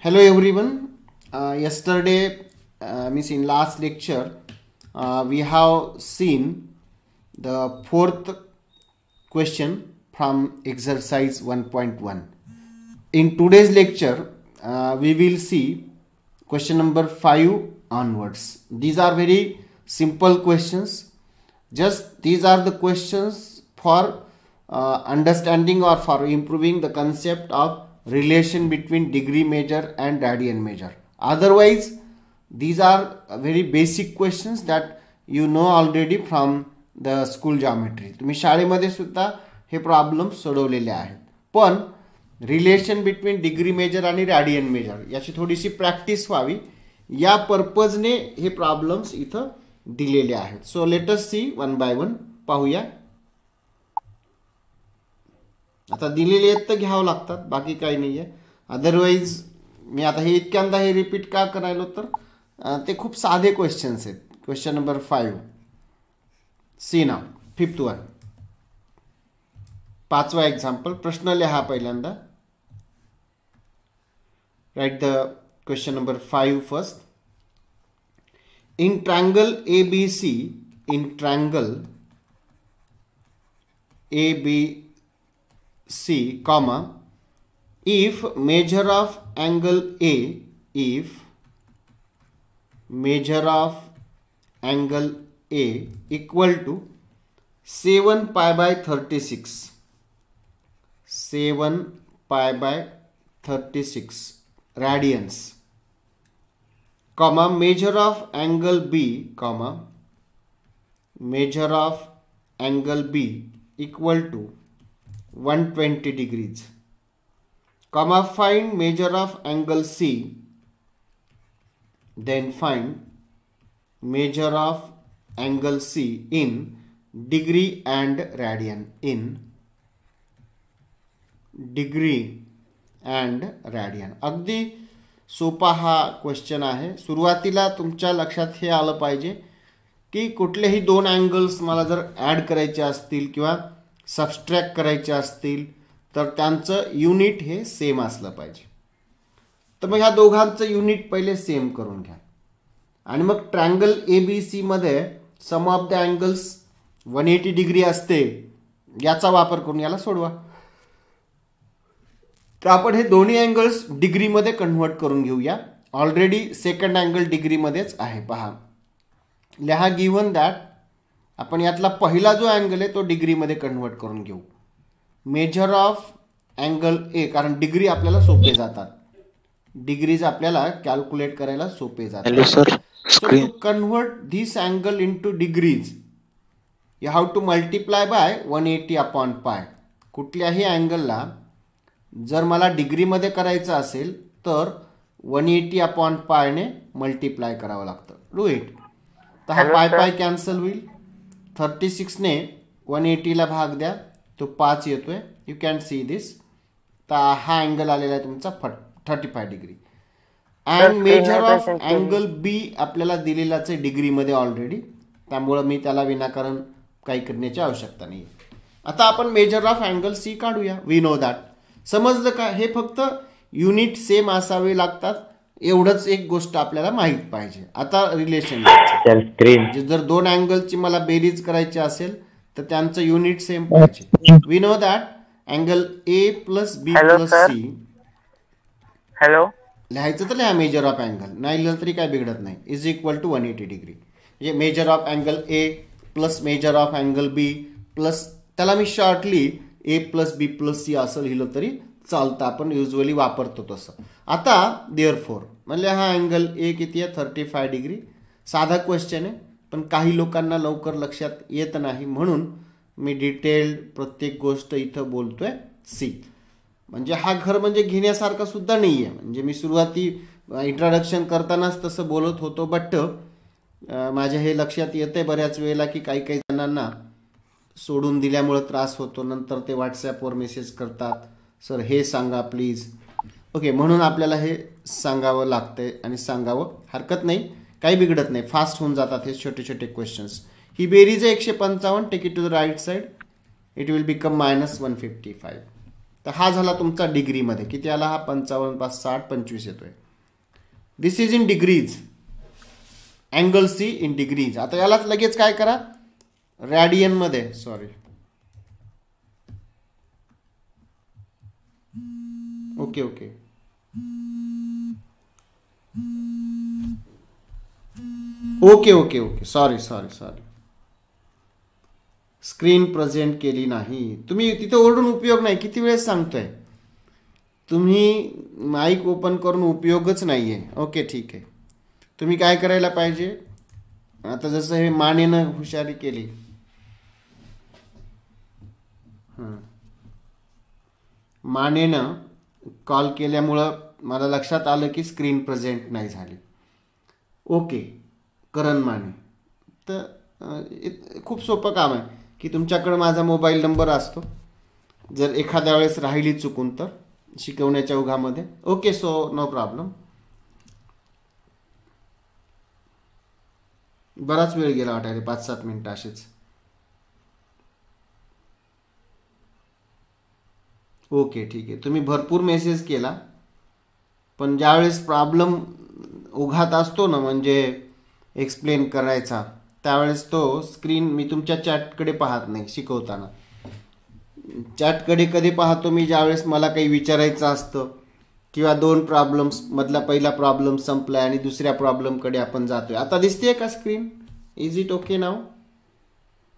Hello everyone. Yesterday, means in last lecture, we have seen the fourth question from exercise 1.1. In today's lecture, we will see question number 5 onwards. These are very simple questions. Just these are the questions for understanding or for improving the concept of relation between degree measure and radian measure. Otherwise, these are very basic questions that you know already from the school geometry. तुम्ही शाळेमध्ये सुद्धा हे problem सोडवलेले आहेत. पण relation between degree major आणि radian major याची थोडीशी प्रॅक्टिस व्हावी या पर्पजने हे प्रॉब्लेम्स इथं दिलेले आहेत. So let us see one by one. पाहूया. आता दिलेले आहेत तर घ्यावं लागतात, बाकी काही नाही आहे. अदरवाईज मी आता हे इतक्यांदा हे रिपीट का करायलो तर ते खूप साधे क्वेश्चन्स आहेत. क्वेश्चन नंबर 5 सी नाव फिफ्थ वन. पाचवा एक्झाम्पल. प्रश्न लिहा पहिल्यांदा. Write the question number 5 first. In triangle ABC, in triangle ABC, comma, if measure of angle A, if measure of angle A equal to 7 pi by 36, 7 pi by 36 radians, comma, measure of angle B, comma, measure of angle B equal to 120 degrees, comma, find measure of angle C, then find measure of angle C in degree and radian, in degree and radian. अगदी सोपा हा question आहे. सुरुवातीला तुमच्या लक्षात हे आलं पाहिजे की कुठलेही दोन अँगल्स मला जर ॲड करायचे असतील किंवा सबस्ट्रॅक्ट करायचे असतील तर त्यांचं युनिट हे सेम असलं पाहिजे. तर मग ह्या दोघांचं युनिट पहिले सेम करून घ्या आणि मग ट्रायंगल ABC मध्ये सम ऑफ द अँगल्स 180 डिग्री असते याचा वापर करून याला सोडवा. तर आपण हे दोन्ही अँगल्स डिग्रीमध्ये कन्व्हर्ट करून घेऊया. ऑलरेडी सेकंड अँगल डिग्रीमध्येच आहे. पहा, लिहा गिव्हन दॅट आपण यातला पहिला जो अँगल आहे तो डिग्रीमध्ये कन्व्हर्ट करून घेऊ. मेजर ऑफ अँगल ए, कारण डिग्री आपल्याला सोपे जातात, डिग्रीज आपल्याला कॅल्क्युलेट करायला सोपे जातात. So to convert this angle into degrees you have to multiply by 180 upon pi. कुठल्याही अँगलला जर मला डिग्रीमध्ये करायचं असेल तर 180 अपॉन पायने मल्टिप्लाय करावं लागतं. Do it. तर हा पाय पाय कॅन्सल होईल. 36 ने 180 ला भाग द्या, तो 5 येतोय. You can see this. तर हा अँगल आलेला आहे तुमचा 35 degree. And measure of angle B आपल्याला दिलेलाच आहे डिग्रीमध्ये ऑलरेडी, त्यामुळं मी त्याला विनाकारण काही करण्याची आवश्यकता नाही. आता आपण मेजर ऑफ अँगल सी काढूया. We know that. समजलं का? हे फक्त युनिट सेम असावे लागतात एवढंच एक गोष्ट आपल्याला माहित पाहिजे. आता रिलेशन जर दोन अँगलची मला बेरीज करायची असेल तर त्यांचं युनिट सेम पाहिजे. We know that angle A plus B plus C. Hello, लिहायचं तर लिहा मेजर ऑफ अँगल, नाही लिहिलं तरी काय बिघडत नाही. Is equal to 180 degree. म्हणजे measure of angle A plus measure of angle B plus, त्याला मी shortly A plus B plus C असं लिहिलं तरी चालतं, आपण युजली वापरतो तसं. आता देअरफॉर म्हणजे हा अँगल ए किती आहे? 35 डिग्री. साधा क्वेश्चन आहे पण काही लोकांना लवकर लक्षात येत नाही, म्हणून मी डिटेल्ड प्रत्येक गोष्ट इथं बोलतोय. सी म्हणजे हा घर म्हणजे घेण्यासारखा सुद्धा नाही आहे. म्हणजे मी सुरुवाती इंट्रोडक्शन करतानाच तसं बोलत होतो, बट माझ्या हे लक्षात येतंय बऱ्याच वेळेला की काही काही जणांना सोडून दिल्यामुळं त्रास होतो. नंतर ते व्हॉट्सॲपवर मेसेज करतात, सर हे सांगा प्लीज. ओके, म्हणून आपल्याला हे सांगावं लागतंय आणि सांगावं हरकत नाही, काही बिघडत नाही, फास्ट होऊन जातात हे छोटे छोटे क्वेश्चन्स. ही बेरीज आहे 155. Take it to the right side. It will become -155. तर हा झाला तुमचा डिग्रीमध्ये. किती आला हा? 55, 5, 60, 25 येतोय. This is in degrees. Angle C in degrees. आता यालाच लगेच काय करा, रॅडियनमध्ये, sorry, okay okay, okay okay okay, sorry sorry sorry, screen present केली नाही. तुम्ही तिथे ओरडून उपयोग नाही. किती वेळेस सांगतोय, तुम्ही माईक ओपन करून उपयोगच नाही आहे. ओके ठीक आहे. तुम्ही काय करायला पाहिजे, आता जसं हे मानेनं हुशारी केली, मानेनं कॉल केल्यामुळं मला लक्षात आलं की स्क्रीन प्रेझेंट नाही झाली. ओके, करण माने. तर खूप सोपं काम आहे की तुमच्याकडे माझा मोबाईल नंबर असतो, जर एखाद्या वेळेस राहिली चुकून तर शिकवण्याच्या ओघामध्ये. Okay, so no problem. बराच वेळ गेला वाटायला, 5-7 मिनिटं असेच. ओके ठीक आहे. तुम्ही भरपूर मेसेज केला, पण ज्यावेळेस प्रॉब्लेम ओघात असतो ना, म्हणजे एक्सप्लेन करायचा, त्यावेळेस तो स्क्रीन, मी तुमच्या चॅटकडे पाहत नाही शिकवताना. चॅटकडे कधी पाहतो मी, ज्यावेळेस मला काही विचारायचं असतं किंवा 2 प्रॉब्लेम्स मधला पहिला प्रॉब्लेम संपलाय आणि दुसऱ्या प्रॉब्लेमकडे आपण जातोय. आता दिसतेय का screen? Is it okay now?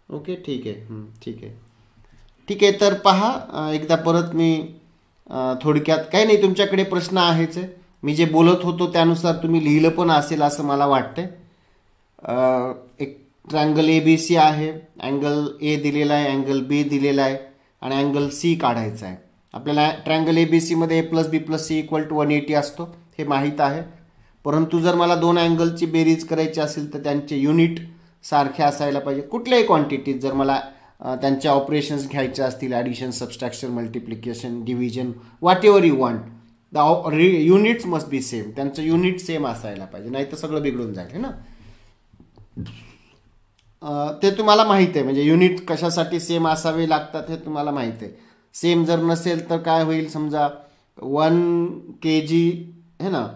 Okay ठीक आहे, ठीक आहे ठीक आहे. तर पहा एकदा परत मी थोडक्यात, काही नाही, तुमच्याकडे प्रश्न आहेच आहे. मी जे बोलत होतो त्यानुसार तुम्ही लिहिलं पण असेल असं मला वाटतंय. एक ट्रँगल ABC आहे, अँगल ए दिलेला आहे, अँगल बी दिलेला आहे आणि अँगल सी काढायचा आहे. आपल्याला ट्रँगल ABC मध्ये A+B+C = 180 असतो, हे माहीत आहे. परंतु जर मला 2 अँगलची बेरीज करायची असेल तर त्यांचे युनिट सारखे असायला पाहिजे. कुठल्याही क्वांटिटीज जर मला त्यांचे ऑपरेशन्स घ्यायचे असतील, addition, subtraction, multiplication, division, what ever you want, the units must be same. त्यांचं युनिट सेम असायला पाहिजे, नाही तर सगळं बिघडून जाईल ना. ते तुम्हाला माहीत आहे, म्हणजे युनिट कशासाठी सेम असावे लागतात हे तुम्हाला माहीत आहे. सेम जर नसेल तर काय होईल, समजा 1 kg है ना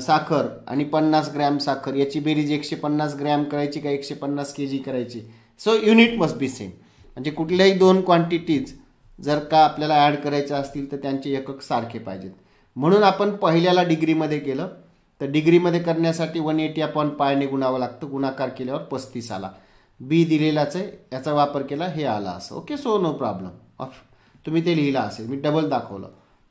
साखर आणि 50 ग्रॅम साखर, याची बेरीज 150 ग्रॅम करायची का 150 kg करायची. So unit must be same. म्हणजे कुठल्याही 2 क्वांटिटीज जर का आपल्याला ॲड करायच्या असतील तर त्यांचे एकक सारखे पाहिजेत. म्हणून आपण पहिल्याला डिग्रीमध्ये केलं, तर डिग्रीमध्ये करण्यासाठी 180/π ने गुणावं लागतं. गुणाकार केल्यावर 35 आला. बी दिलेलाच आहे, याचा वापर केला, हे आला असं. Okay, so no problem. तुम्ही ते लिहिलं असेल, मी डबल दाखवलं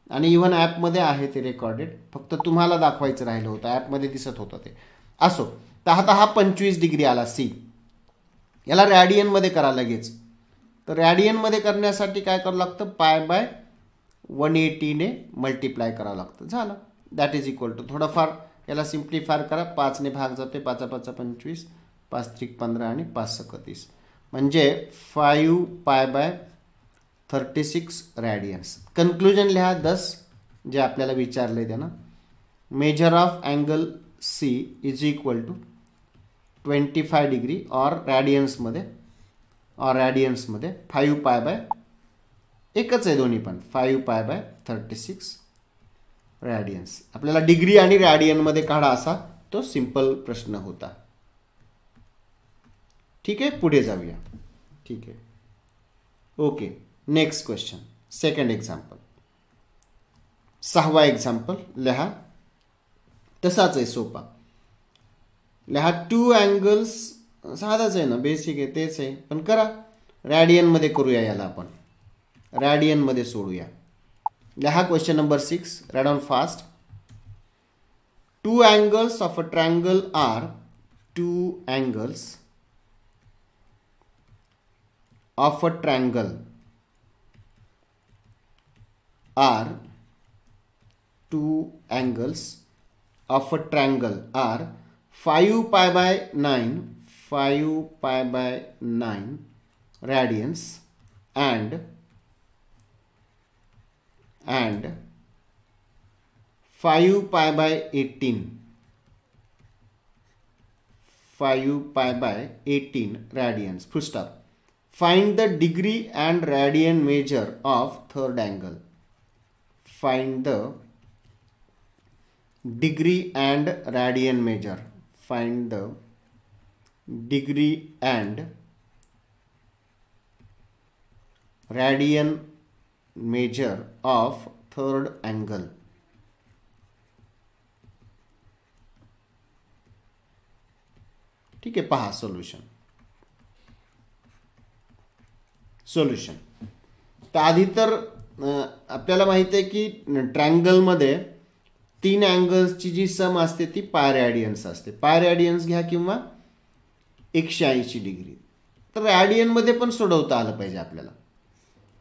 आणि इव्हन ॲपमध्ये आहे ते रेकॉर्डेड, फक्त तुम्हाला दाखवायचं राहिलं होतं, ॲपमध्ये दिसत होतं ते. असो, तर आता हा 25 डिग्री आला सी. याला रॅडियनमध्ये करा लगेच. तर रॅडियनमध्ये करण्यासाठी काय करावं लागतं, π/180 ने मल्टिप्लाय करावं लागतं. झालं. दॅट इज इक्वल टू, थोडंफार याला सिम्प्लिफाय करा. 5 ने भाग जाते, 5×5 = 25, 5×3 = 15 आणि 5×6 = 30, म्हणजे 5π/36 रॅडियन्स. कन्क्लुजन लिहा 10, जे आपल्याला विचारलंय त्यानं. Measure of angle C is equal to 25 degree और रॅडियन्समध्ये 5π/, एकच आहे दोन्ही पण, 5π/36 रॅडियन्स. आपल्याला डिग्री आणि रॅडियनमध्ये काढा, असा तो सिंपल प्रश्न होता. ठीक आहे, पुढे जाऊया. ठीक आहे, okay. Next question, second example. 6वा एक्झाम्पल लिहा, तसाच आहे, सोपा लिहा. 2 अँगल्स, साधाच आहे ना, बेसिक आहे, तेच आहे, पण करा. रॅडियनमध्ये करूया याला आपण, रॅडियनमध्ये सोडूया. लिहा question number 6, write on fast. 2 angles of a triangle are 2 angles of a triangle are 2 angles of a triangle are 5π/9 radians and 5π/18 radians. Full stop. Find the degree and radian measure of third angle. find the degree and radian measure. Find the degree and radian measure of third angle. ठीक आहे, पहा solution. तर आधी तर आपल्याला माहिती आहे की ट्रायंगलमध्ये 3 अँगल्सची जी सम असते ती पाय रॅडियन्स असते. पाय रॅडियन्स घ्या किंवा 180 डिग्री. तर रॅडियनमध्ये पण सोडवता आलं पाहिजे आपल्याला.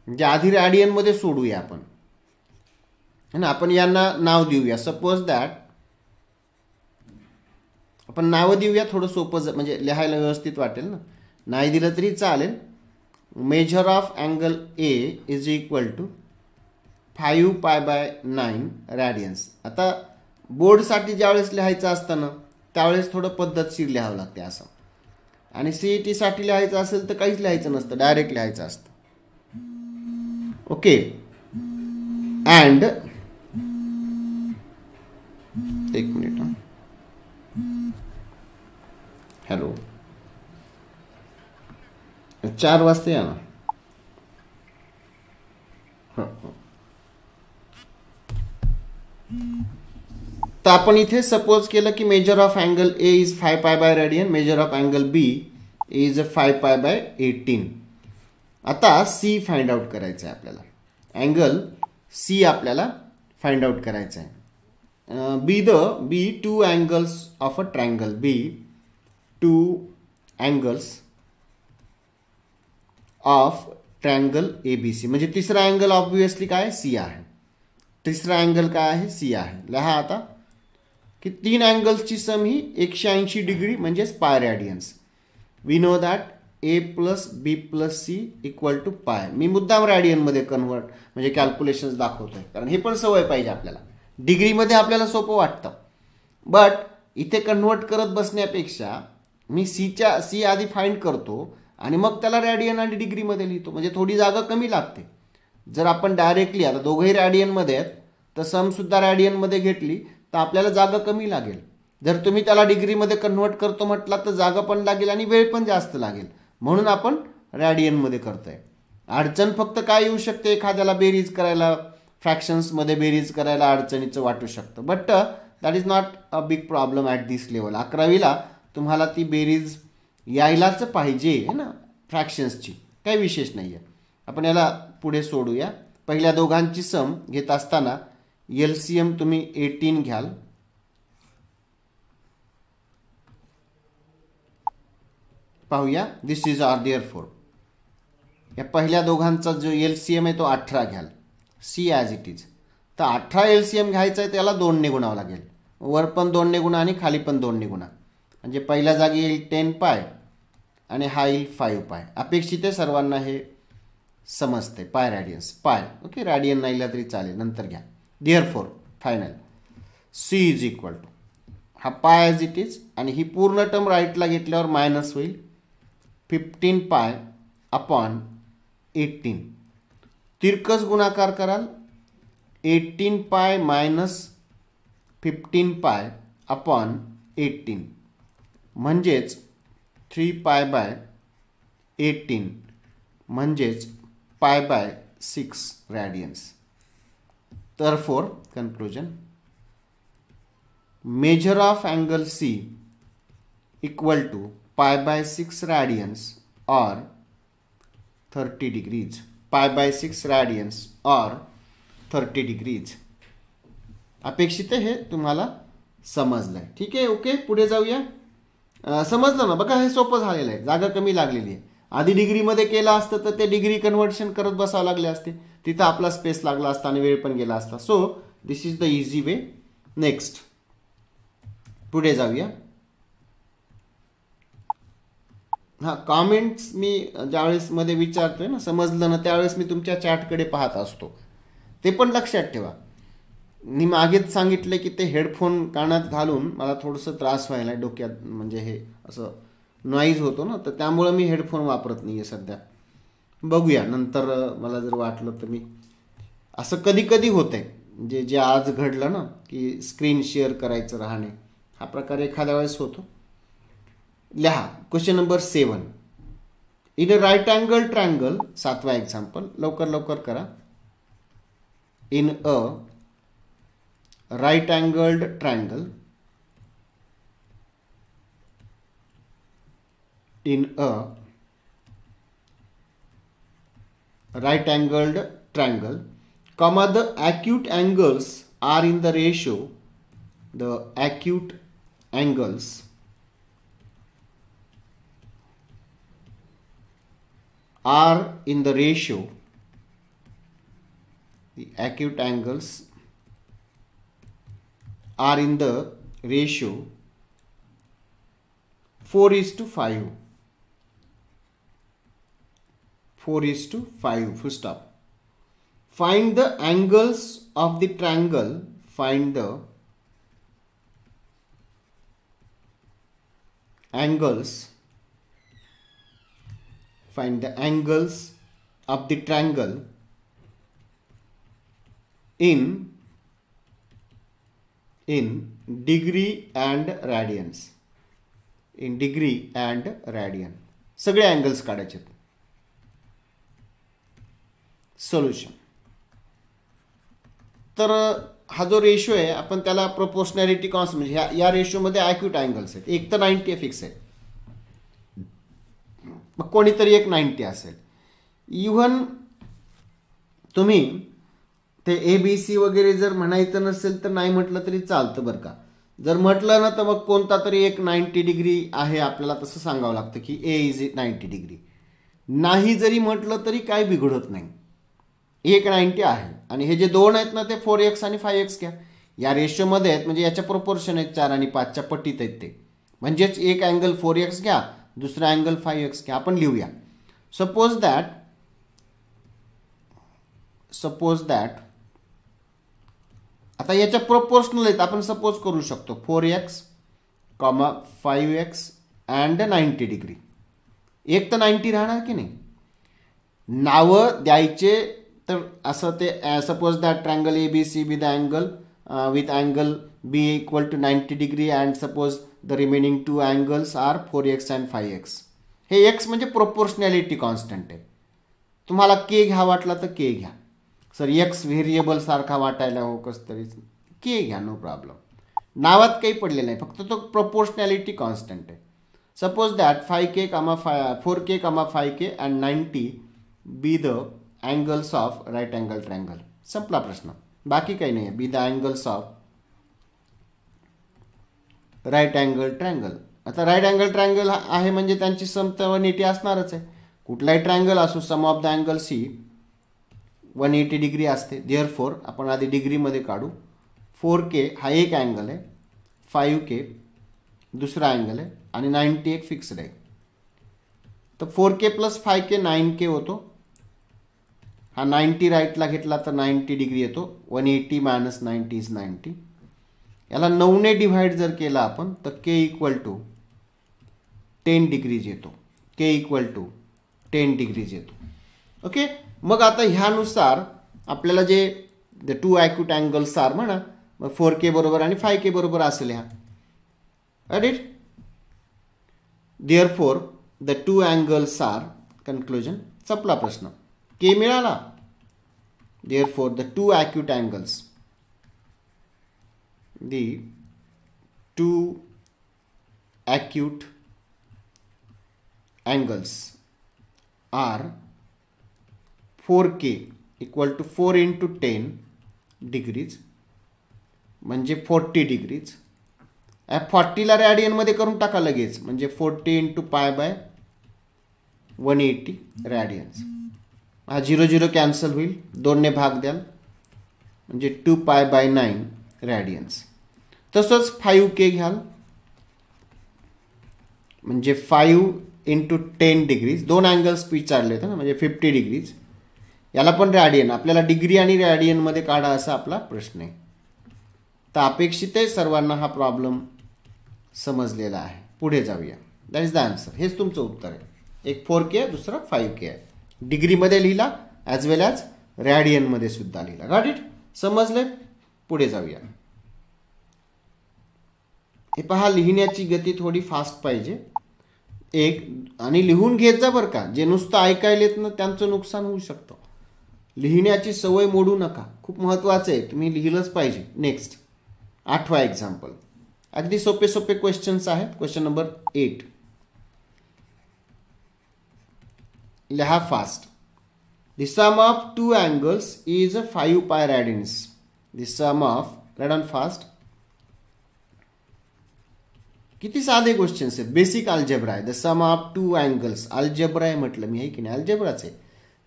म्हणजे आधी रॅडियनमध्ये सोडूया आपण, है ना. आपण यांना नाव देऊया. सपोज दॅट आपण नावं देऊया, थोडं सोपं म्हणजे लिहायला व्यवस्थित वाटेल ना. नाही दिलं तरी चालेल. Measure of angle A is equal to 5 π/9 radians. आता बोर्डसाठी ज्यावेळेस लिहायचं असतं ना त्यावेळेस थोडं पद्धतशीर लिहावं लागते असं. आणि CET साठी लिहायचं असेल तर काहीच लिहायचं नसतं, डायरेक्ट लिहायचं असतं. ओके. अँड एक मिनिट. हॅलो, 4 वाजता या ना. तर आपण इथे सपोज केलं की measure of angle A is 5 π/रेडियन, measure of angle B is 5 π/18. आता सी फाइंड आउट करायचं आहे आपल्याला. अँगल सी आपल्याला फाइंड आउट करायचं आहे. Be 2 angles of a triangle. Be 2 angles of triangle ABC. म्हणजे तिसरा अँगल ऑब्विसली काय, सी आहे. तिसरा अँगल काय आहे, सी आहे. लिहा आता की 3 अँगल्सची सम ही 180 डिग्री म्हणजेच pi radians. We know that A + B + C = पाय. मी मुद्दाम रॅडियनमध्ये कन्वर्ट म्हणजे कॅल्क्युलेशन्स दाखवतोय कारण हे पण सवय पाहिजे आपल्याला. डिग्रीमध्ये आपल्याला सोपं वाटतं, बट इथे कन्वर्ट करत बसण्यापेक्षा मी सी आधी फाइंड करतो आणि मग त्याला रॅडियन आणि डिग्रीमध्ये लिहितो. म्हणजे थोडी जागा कमी लागते. जर आपण डायरेक्टली आता दोघंही रॅडियनमध्ये आहेत तर समसुद्धा रॅडियनमध्ये घेतली तर आपल्याला जागा कमी लागेल. जर तुम्ही त्याला डिग्रीमध्ये कन्वर्ट करतो म्हटला तर जागा पण लागेल आणि वेळ पण जास्त लागेल. म्हणून आपण रॅडियनमध्ये करतोय. अडचण फक्त काय येऊ शकते, एखाद्याला बेरीज करायला, फ्रॅक्शन्समध्ये बेरीज करायला अडचणीचं वाटू शकतं. But that is not a big problem at this level. 11वीला तुम्हाला ती बेरीज यायलाच पाहिजे, है ना, फ्रॅक्शन्सची. काही विशेष नाही आहे. आपण याला पुढे सोडूया. पहिल्या दोघांची सम घेत असताना LCM तुम्ही 18 घ्याल. पाहूया. This is R therefore. या पहिल्या दोघांचा जो LCM आहे तो 18 घ्याल. See as it is. तर 18 LCM घ्यायचं आहे, त्याला 2 ने गुणावं लागेल. वर पण 2 ने गुणा आणि खाली पण 2 ने गुणा. म्हणजे पहिल्या जागी येईल 10 पाय आणि हा येईल 5 पाय. अपेक्षित आहे सर्वांना हे समजते. पाय रॅडियन्स पाय. ओके, रॅडियन नाही तरी चालेल, नंतर घ्या. Therefore final C is equal to हा पाय ॲज इट इज आणि ही पूर्ण टर्म राईटला घेतल्यावर मायनस होईल 15 π/18. तिरकस गुणाकार कराल 18 पाय मायनस 15 π/18 म्हणजेच 3 π/18 म्हणजेच π/6 रॅडियन्स. Therefore, conclusion, measure of angle C equal to π/6 radians or 30 degrees. π/6 radians or 30 degrees. अपेक्षित आहे हे तुम्हाला समजलंय. ठीक आहे, ओके, पुढे जाऊया. समजलं ना. बघा हे सोपं झालेलं आहे, जागा कमी लागलेली आहे. आधी डिग्रीमध्ये केलं असतं तर ते डिग्री कन्व्हर्शन करत बसावं लागले असते, तिथं आपला स्पेस लागला असता आणि वेळ पण गेला असता. So this is the easy way. Next पुढे जाऊया. हा, कॉमेंट्स मी ज्यावेळेस मध्ये विचारतोय ना, समजलं ना, त्यावेळेस मी तुमच्या चॅटकडे पाहत असतो. ते पण लक्षात ठेवा. मी मागेच सांगितलं की ते हेडफोन कानात घालून मला थोडंसं त्रास व्हायला डोक्यात, म्हणजे हे असं नॉईज होतो ना, तर त्यामुळं मी हेडफोन वापरत नाही आहे सध्या. बघूया नंतर मला जर वाटलं तर मी. असं कधी कधी होतंय जे आज घडलं ना की स्क्रीन शेअर करायचं राहणे, हा प्रकार एखाद्या वेळेस होतो. लिहा question number 7. In a right angle triangle, 7वा एक्झाम्पल, लवकर लवकर करा. In a right angled triangle, in a right angled triangle, comma, the acute angles are in the ratio, the acute angles are in the ratio, the acute angles are in the ratio 4:5. 4:5, full stop. Find the angles of the triangle. Find the angles. Find the angles of the triangle in degree and radians. In degree and radian. सगळे angles काढायचे. Solution. तर हा जो ratio आहे आपण त्याला proportionality constant, म्हणजे या रेशोमध्ये ॲक्यूट अँगल्स आहेत. एक तर 90 फिक्स आहे, मग कोणीतरी एक 90 असेल. इव्हन तुम्ही ते ABC वगैरे जर म्हणायचं नसेल तर नाही म्हटलं तरी चालतं बरं का. जर म्हटलं ना तर मग कोणता तरी एक 90 डिग्री आहे आपल्याला तसं सांगावं लागतं की A इज 90 डिग्री. नाही जरी म्हटलं तरी काय बिघडत नाही, एक 90 आहे. आणि हे जे दोन आहेत ना ते 4x आणि 5x घ्या, या रेशोमध्ये आहेत, म्हणजे याच्या प्रोपोर्शन आहेत 4 आणि 5च्या पटीत आहेत ते. म्हणजेच एक अँगल 4x घ्या, दुसरा अँगल 5x घ्या. आपण लिहूया. सपोज दॅट आता याच्या प्रोपोर्शनल आहेत, आपण सपोज करू शकतो 4x, 5x अँड 90 डिग्री. एक तर 90 राहणार की नाही. नावं द्यायचे तर असं ते suppose that triangle ABC with angle B equal to 90 degree and suppose the remaining 2 angles are 4x and 5x. हे x म्हणजे प्रोपोर्शनॅलिटी कॉन्स्टंट आहे. तुम्हाला K घ्या वाटला तर K घ्या. सर x व्हेरिएबल सारखा वाटायला हो कस तरी K घ्या, नो प्रॉब्लेम. नावात काही पडलेलं नाही, फक्त तो प्रोपोर्शनॅलिटी कॉन्स्टंट आहे. Suppose that 4k, 5k and 90 be the angles of right angle triangle. संपला प्रश्न, बाकी काही नाही. Be the angles of right angle triangle. आता राईट अँगल ट्रायंगल आहे म्हणजे त्यांची सम 180 असणारच आहे. कुठलाही ट्रायंगल असो, सम ऑफ द अँगल्स ही 180 डिग्री असते. देअरफॉर आपण आधी डिग्रीमध्ये काढू. 4k हा एक अँगल आहे, 5k दुसरा अँगल आहे आणि 90 एक फिक्स्ड आहे. तर 4k प्लस 5k 9k होतो. हा 90 राईटला घेतला तर 90 डिग्री येतो. 180 मायनस 90 इज 90. याला 9ने डिव्हाइड जर केला आपण तर k इक्वल टू 10 डिग्रीज येतो. k इक्वल टू 10 डिग्रीज येतो. ओके. मग आता ह्यानुसार आपल्याला जे द 2 ॲक्यूट अँगल्स आर म्हणा, मग 4k बरोबर आणि 5k बरोबर असेल ह्या. Right. Therefore the 2 angles are, conclusion, संपला प्रश्न. K मिळाला. Therefore the 2 acute angles, the 2 acute angles are 4k equal to 4 into 10 degrees म्हणजे 40 डिग्रीज. 40ला रॅडियनमध्ये करून टाका लगेच, म्हणजे 40 इंटू पाय बाय 180 रॅडियन्स. हा 0 कॅन्सल होईल, 2ने भाग द्याल म्हणजे 2 पाय बाय 9 रॅडियन्स. तसंच 5k घ्याल म्हणजे 5 इंटू 10 डिग्रीज. 2 अँगल्स विचारले होते ना, म्हणजे 50 डिग्रीज. याला पण रॅडियन, आपल्याला डिग्री आणि रॅडियनमध्ये काढा असा आपला प्रश्न आहे. तर अपेक्षित आहे सर्वांना हा प्रॉब्लेम समजलेला आहे. पुढे जाऊया. That is the answer. हेच तुमचं उत्तर आहे. एक 4k आहे, दुसरा 5k आहे. डिग्रीमध्ये लिहिला ॲज वेल ॲज रॅडियनमध्ये सुद्धा लिहिला. Got it? समजले? पुढे जाऊया. हे पहा, लिहिण्याची गती थोडी फास्ट पाहिजे एक, आणि लिहून घेत जा बरं का. जे नुसतं ऐकायलेत ना त्यांचं नुकसान होऊ शकतं. लिहिण्याची सवय मोडू नका, खूप महत्त्वाचं आहे, तुम्ही लिहिलंच पाहिजे. नेक्स्ट 8वा एक्झाम्पल. अगदी सोपे सोपे क्वेश्चन्स आहेत. Question number 8. लिहा fast. The sum of two angles is 5 pi radians. The sum of, read on fast. किती साधे क्वेश्चन्स आहेत, बेसिक अल्जेब्रा आहे. The sum of two angles, algebra आहे म्हटलं मी, आहे की नाही, अल्जेब्राच आहे.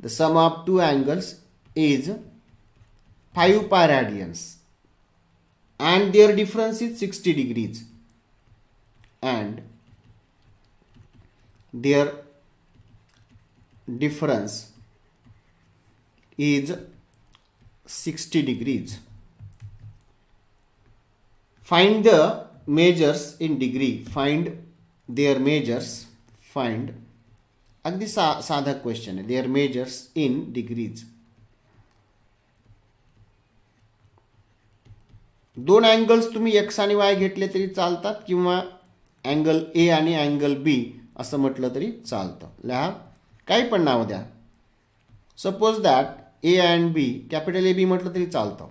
The sum of two angles is 5 pi radians and their difference is 60 degrees and their difference is 60 degrees. Find the measures in degree. Find their measures. Find, अगदी साधा क्वेश्चन आहे. their measures in degrees. दोन angles तुम्ही x आणि Y घेतले तरी चालतात, किंवा अँगल ए आणि अँगल बी असं म्हटलं तरी चालतं. लिहा, काही पण नाव द्या. Suppose that A and B, capital A B म्हटलं तरी चालतं.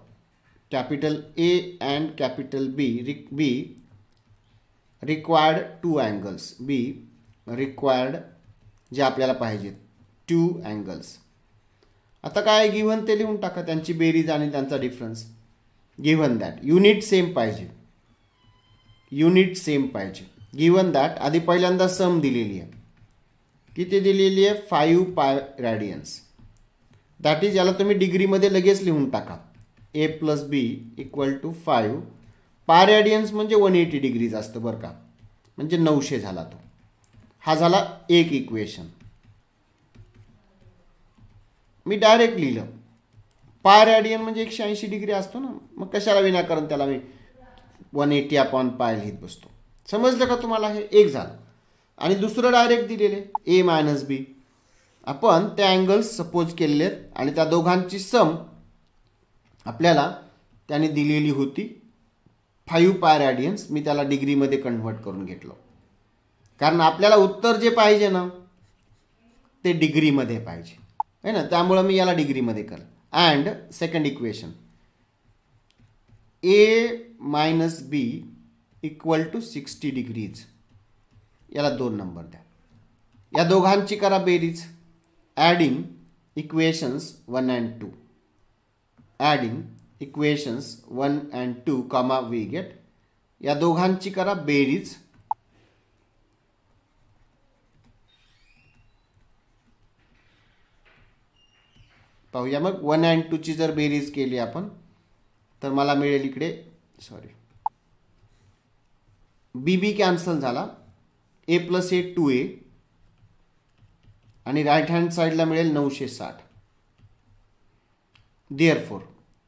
Capital A and capital B required two angles. B required, जे आपल्याला पाहिजेत, टू अँगल्स. आता काय गिव्हन ते लिहून टाका, त्यांची बेरीज आणि त्यांचा difference. Given that unit same पाहिजे, युनिट सेम पाहिजे. गिव्हन दॅट आधी पहिल्यांदा सम दिलेली आहे. किती दिलेली आहे? 5 pi radians. दॅट इज, याला तुम्ही डिग्रीमध्ये लगेच लिहून टाका. A plus B equal to 5 pi radians म्हणजे 180 डिग्रीज असतं बरं का, म्हणजे 900 झाला तो. हा झाला एक इक्वेशन. मी डायरेक्ट लिहिलं. पाय रॅडियन म्हणजे 180 डिग्री असतो ना, मग कशाला विनाकारण त्याला मी 180 अपॉन पाय लिहित बसतो. समजलं का तुम्हाला? हे एक झालं. आणि दुसरं डायरेक्ट दिलेले ए मायनस बी. आपण त्या अँगल्स सपोज केलेले आणि त्या दोघांची सम आपल्याला त्याने दिलेली होती 5 pi radians. मी त्याला डिग्रीमध्ये कन्व्हर्ट करून घेतलं, कारण आपल्याला उत्तर जे पाहिजे ना ते डिग्रीमध्ये पाहिजे आहे ना, त्यामुळं मी याला डिग्रीमध्ये केलं. And second equation A minus B equal to 60 degrees, याला 2 नंबर द्या. या दोघांची करा बेरीज. Adding equations 1 and 2. Adding equations 1 and 2 comma we get. या दोघांची करा बेरीज. पाहूया मग 1 and 2 ची जर बेरीज केली आपण तर मला मिळेल इकडे, सॉरी, बी बी कॅन्सल झाला. ए प्लस ए 2a आणि राईट हँड साईडला मिळेल 960. देअरफॉर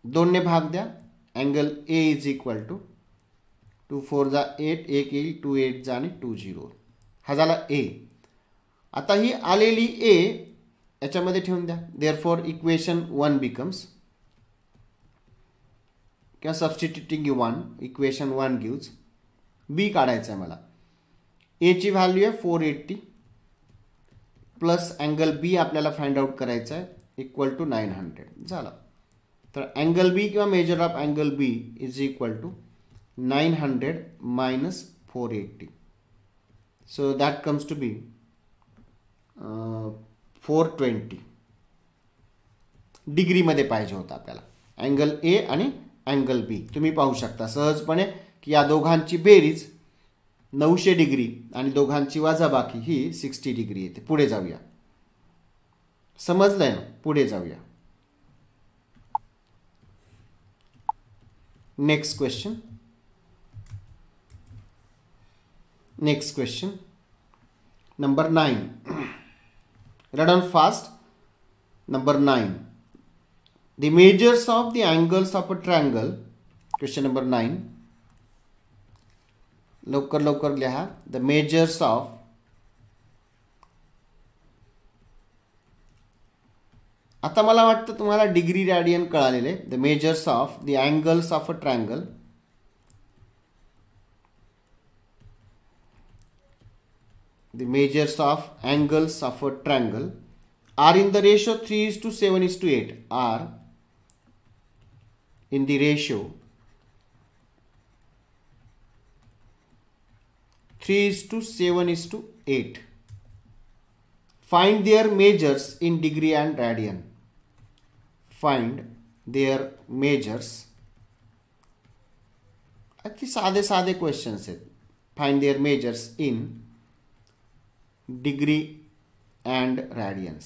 2 ने भाग द्या. Angle A is equal to 2 4 जा 8, 1 येईल, 2 8 जा आणि 2 0. हा झाला ए. आता ही आलेली ए याच्यामध्ये ठेवून द्या. देअरफॉर इक्वेशन 1 बिकम्स, किंवा सबस्टिट्युटिंग 1, इक्वेशन 1 गिव्स. बी काढायचं आहे मला. ए ची व्हॅल्यू आहे 480 प्लस अँगल बी आपल्याला फाइंड आउट करायचं आहे इक्वल टू 900. झालं. तर अँगल बी किंवा measure of angle B is equal to 900 minus 480. So that comes to be 420 डिग्रीमध्ये पाहिजे होता आपल्याला अँगल ए आणि अँगल बी. तुम्ही पाहू शकता सहजपणे की या दोघांची बेरीज 900 डिग्री आणि दोघांची वजाबाकी ही 60 डिग्री येते. पुढे जाऊया. समजलंय ना? पुढे जाऊया. Next question. Next question number 9. Read on fast. Number 9. The measures of the angles of a triangle. Question number 9. लवकर लवकर लिहा. The measures of आता मला वाटतं तुम्हाला डिग्री रॅडियन कळालेले. The measures of the angles of a triangle. The measures of angles of a triangle are in the ratio 3:7:8. Are in the ratio 3:7:8. Find their measures in degree and radian. Find their measures. अगदी साधे साधे questions आहेत. Find their measures in degree and radians.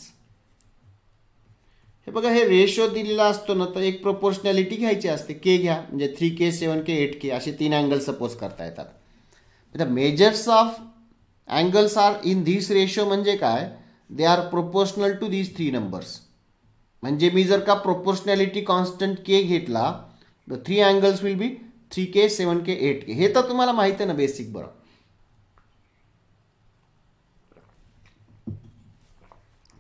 हे बघा, हे ratio दिलेला असतो ना, तर एक प्रोपोर्शनॅलिटी घ्यायची असते. के घ्या, म्हणजे 3K 7K 8K असे 3 अँगल सपोज करता येतात. The measures of angles are in this ratio म्हणजे काय, they are proportional to these 3 numbers. म्हणजे मी जर का प्रोपोर्शनॅलिटी कॉन्स्टंट के घेतला, the 3 angles will be 3K 7K 8K. हे तर तुम्हाला माहिती आहे ना बेसिक. बरं,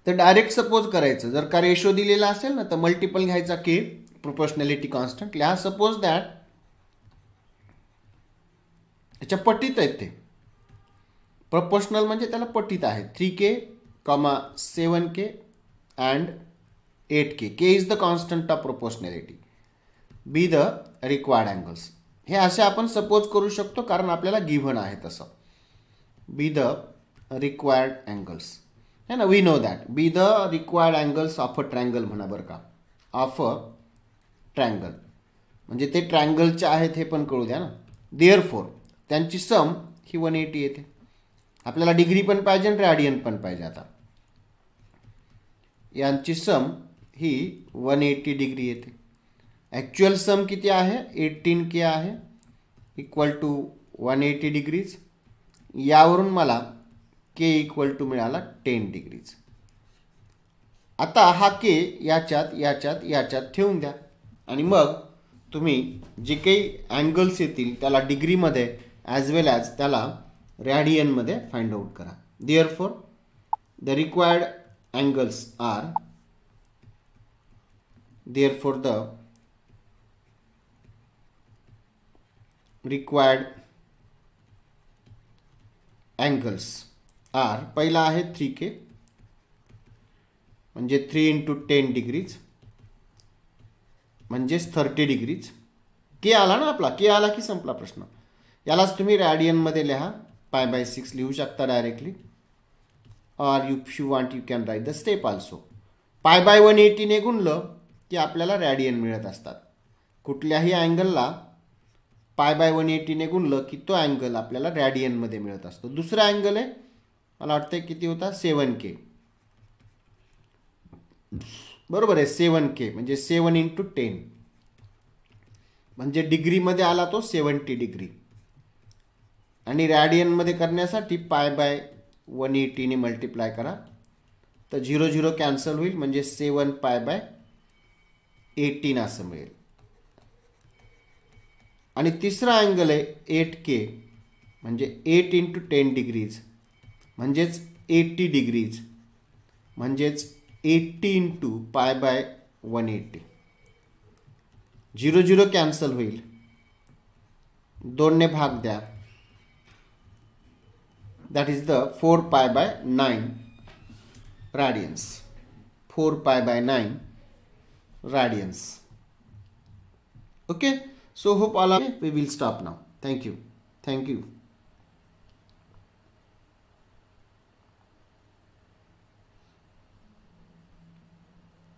तर डायरेक्ट सपोज करायचं. जर का रेशो दिलेला असेल ना, तर मल्टिपल घ्यायचा के, प्रोपोर्शनॅलिटी कॉन्स्टंट लिहा. सपोज दॅट याच्या पटीत आहेत ते. प्रोपोर्शनल म्हणजे त्याला पटीत आहे. 3K, 7K and 8K. K is the constant of proportionality. B the required angles. हे असे आपण सपोज करू शकतो, कारण आपल्याला गिव्हन आहे तसं. बी द रिक्वायर्ड अँगल्स है ना. We know that. B the required angles of a triangle म्हणा बरं का. ऑफ अ ट्रायंगल म्हणजे ते ट्रायंगलचे आहेत हे पण कळू द्या ना. देअरफॉर त्यांची सम ही 180 येते. आपल्याला डिग्री पण पाहिजे आणि रॅडियन पण पाहिजे. आता यांची सम ही 180 डिग्री येते. ॲक्च्युअल सम किती आहे, 18K आहे, इक्वल टू 180 डिग्रीज. यावरून मला के इक्वल टू मिळाला 10 डिग्रीज. आता हा के याच्यात याच्यात याच्यात ठेवून द्या, आणि मग तुम्ही जे काही अँगल्स येतील त्याला डिग्रीमध्ये ॲज वेल ॲज त्याला रॅडियनमध्ये फाइंड आउट करा. Therefore the required angles are, therefore the required angles are, पहिला आहे 3K म्हणजे 3 × 10 डिग्रीज म्हणजेच 30 डिग्रीज. के आला ना आपला. के आला की संपला प्रश्न. यालाच तुम्ही रॅडियनमध्ये लिहा. π/6 लिहू शकता directly, or if you want you can write the step also. π/180 ने गुणलं की आपल्याला रॅडियन मिळत असतात. कुठल्याही अँगलला π/180 ने गुणलं की तो अँगल आपल्याला रॅडियनमध्ये मिळत असतो. दुसरा अँगल आहे, मला वाटतं किती होता, 7K. बरोबर आहे. 7K म्हणजे 7 × 10 म्हणजे डिग्रीमध्ये आला तो 70 डिग्री. आणि रॅडियनमध्ये करण्यासाठी π/180 ने मल्टिप्लाय करा, तर 0 0 कॅन्सल होईल, म्हणजे 7π/18 असं मिळेल. आणि तिसरा अँगल आहे 8K म्हणजे 8 × 10 डिग्रीज म्हणजेच 80 डिग्रीज म्हणजेच 80 × π/180. 0 0 कॅन्सल होईल, 2 ने भाग द्या, that is the 4π/9 radians. 4π/9 radians. Okay, so hope all of you, we will stop now. Thank you.